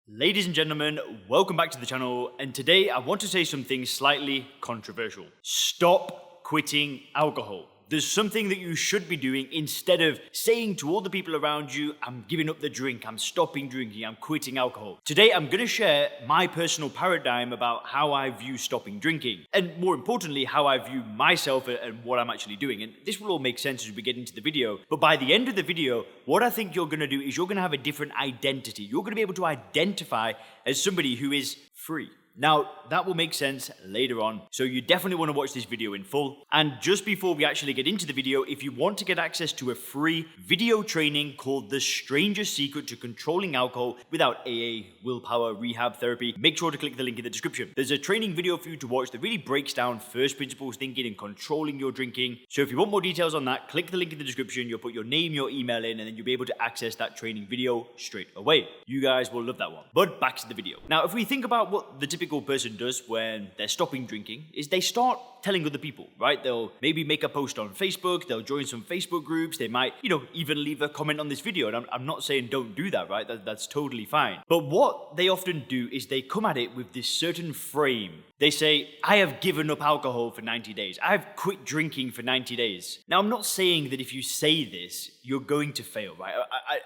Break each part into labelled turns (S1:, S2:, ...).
S1: Ladies and gentlemen, welcome back to the channel, and today I want to say something slightly controversial. Stop quitting alcohol. There's something that you should be doing instead of saying to all the people around you, I'm giving up the drink, I'm stopping drinking, I'm quitting alcohol. Today I'm going to share my personal paradigm about how I view stopping drinking, and more importantly, how I view myself and what I'm actually doing. And this will all make sense as we get into the video, but by the end of the video, what I think you're going to do is you're going to have a different identity. You're going to be able to identify as somebody who is free. Now, that will make sense later on, so you definitely want to watch this video in full. And just before we actually get into the video, if you want to get access to a free video training called The Stranger's Secret to Controlling Alcohol Without AA, Willpower, Rehab Therapy, make sure to click the link in the description. There's a training video for you to watch that really breaks down first principles thinking and controlling your drinking. So if you want more details on that, click the link in the description, you'll put your name, your email in, and then you'll be able to access that training video straight away. You guys will love that one. But back to the video. Now, if we think about what the typical person does when they're stopping drinking is they start telling other people, right? They'll maybe make a post on Facebook, they'll join some Facebook groups, they might, even leave a comment on this video. And I'm not saying don't do that, right? That's totally fine. But what they often do is they come at it with this certain frame. They say, I have given up alcohol for 90 days. I've quit drinking for 90 days. Now, I'm not saying that if you say this, you're going to fail, right?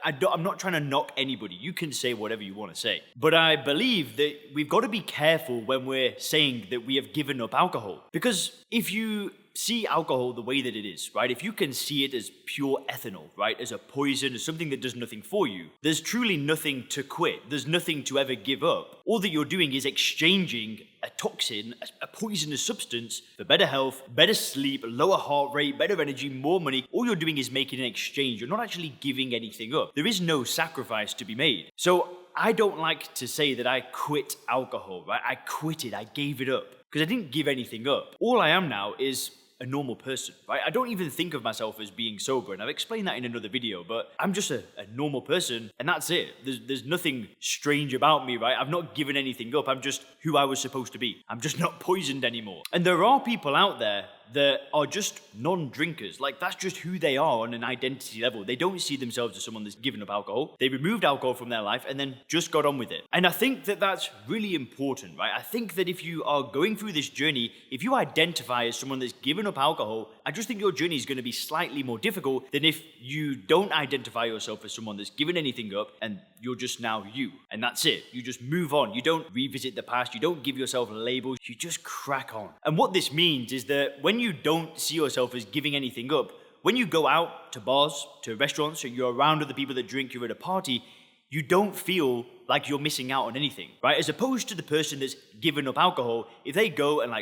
S1: I'm not trying to knock anybody. You can say whatever you want to say. But I believe that we've got to be careful when we're saying that we have given up alcohol. Because if you see alcohol the way that it is, right? If you can see it as pure ethanol, right? As a poison, as something that does nothing for you, there's truly nothing to quit. There's nothing to ever give up. All that you're doing is exchanging a toxin, a poisonous substance for better health, better sleep, lower heart rate, better energy, more money. All you're doing is making an exchange. You're not actually giving anything up. There is no sacrifice to be made. So I don't like to say that I quit alcohol, right? I quit it. I gave it up because I didn't give anything up. All I am now is a normal person, right? I don't even think of myself as being sober, and I've explained that in another video, but I'm just a normal person, and that's it. There's nothing strange about me, right? I've not given anything up. I'm just who I was supposed to be. I'm just not poisoned anymore. And there are people out there that are just non-drinkers. Like, that's just who they are on an identity level. They don't see themselves as someone that's given up alcohol. They removed alcohol from their life and then just got on with it. And I think that that's really important, right? I think that if you are going through this journey, if you identify as someone that's given up alcohol, I just think your journey is going to be slightly more difficult than if you don't identify yourself as someone that's given anything up and you're just now you. And that's it. You just move on. You don't revisit the past. You don't give yourself labels. You just crack on. And what this means is that when you don't see yourself as giving anything up, when you go out to bars, to restaurants, or you're around other people that drink, you're at a party, you don't feel like you're missing out on anything, right? As opposed to the person that's given up alcohol, if they go and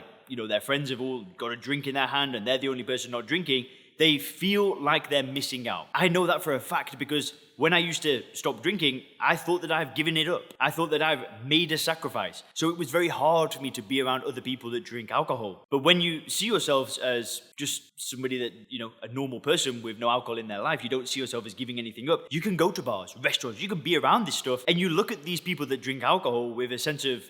S1: their friends have all got a drink in their hand and they're the only person not drinking, they feel like they're missing out. I know that for a fact because when I used to stop drinking, I thought that I've given it up. I thought that I've made a sacrifice. So it was very hard for me to be around other people that drink alcohol. But when you see yourselves as just somebody that, a normal person with no alcohol in their life, you don't see yourself as giving anything up. You can go to bars, restaurants, you can be around this stuff, and you look at these people that drink alcohol with a sense of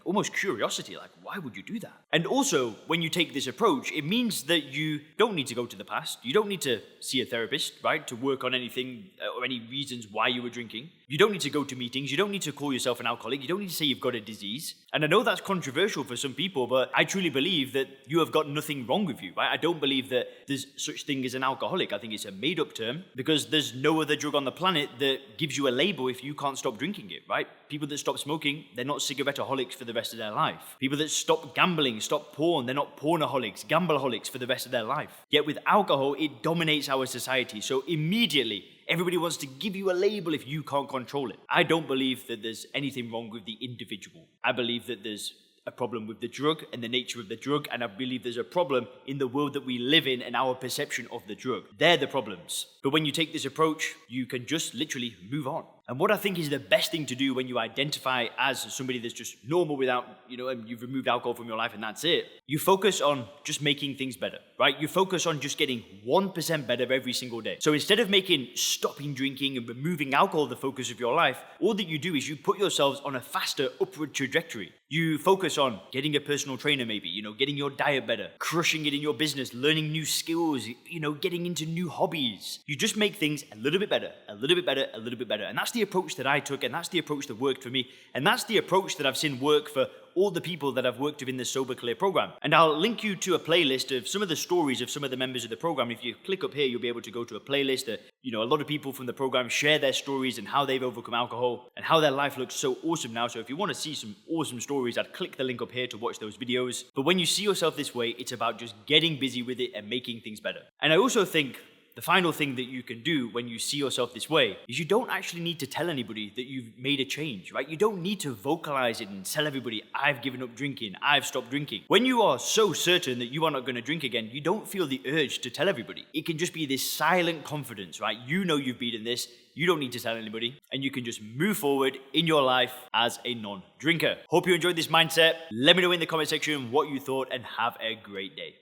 S1: almost curiosity, why would you do that? And also, when you take this approach, it means that you don't need to go to the past. You don't need to see a therapist, right, to work on anything or any reasons why you were drinking. You don't need to go to meetings. You don't need to call yourself an alcoholic. You don't need to say you've got a disease. And I know that's controversial for some people, but I truly believe that you have got nothing wrong with you, right? I don't believe that there's such thing as an alcoholic. I think it's a made-up term because there's no other drug on the planet that gives you a label if you can't stop drinking it, right? People that stop smoking, they're not cigarette-aholics for the rest of their life. People that stop gambling, stop porn, they're not pornaholics, gambleaholics for the rest of their life. Yet with alcohol, it dominates our society. So immediately, everybody wants to give you a label if you can't control it. I don't believe that there's anything wrong with the individual. I believe that there's a problem with the drug and the nature of the drug, and I believe there's a problem in the world that we live in and our perception of the drug. They're the problems. But when you take this approach, you can just literally move on. And what I think is the best thing to do when you identify as somebody that's just normal without, and you've removed alcohol from your life and that's it, you focus on just making things better, right? You focus on just getting 1% better every single day. So instead of making stopping drinking and removing alcohol the focus of your life, all that you do is you put yourselves on a faster upward trajectory. You focus on getting a personal trainer maybe, getting your diet better, crushing it in your business, learning new skills, getting into new hobbies. You just make things a little bit better, a little bit better, a little bit better. And that's That's the approach that I took, and that's the approach that worked for me. And that's the approach that I've seen work for all the people that I've worked with in the Sober Clear program. And I'll link you to a playlist of some of the stories of some of the members of the program. If you click up here, you'll be able to go to a playlist that, a lot of people from the program share their stories and how they've overcome alcohol and how their life looks so awesome now. So if you want to see some awesome stories, I'd click the link up here to watch those videos. But when you see yourself this way, it's about just getting busy with it and making things better. And I also think the final thing that you can do when you see yourself this way is you don't actually need to tell anybody that you've made a change, right? You don't need to vocalize it and tell everybody, I've given up drinking, I've stopped drinking. When you are so certain that you are not going to drink again, you don't feel the urge to tell everybody. It can just be this silent confidence, right? You know you've beaten this, you don't need to tell anybody, and you can just move forward in your life as a non-drinker. Hope you enjoyed this mindset. Let me know in the comment section what you thought, and have a great day.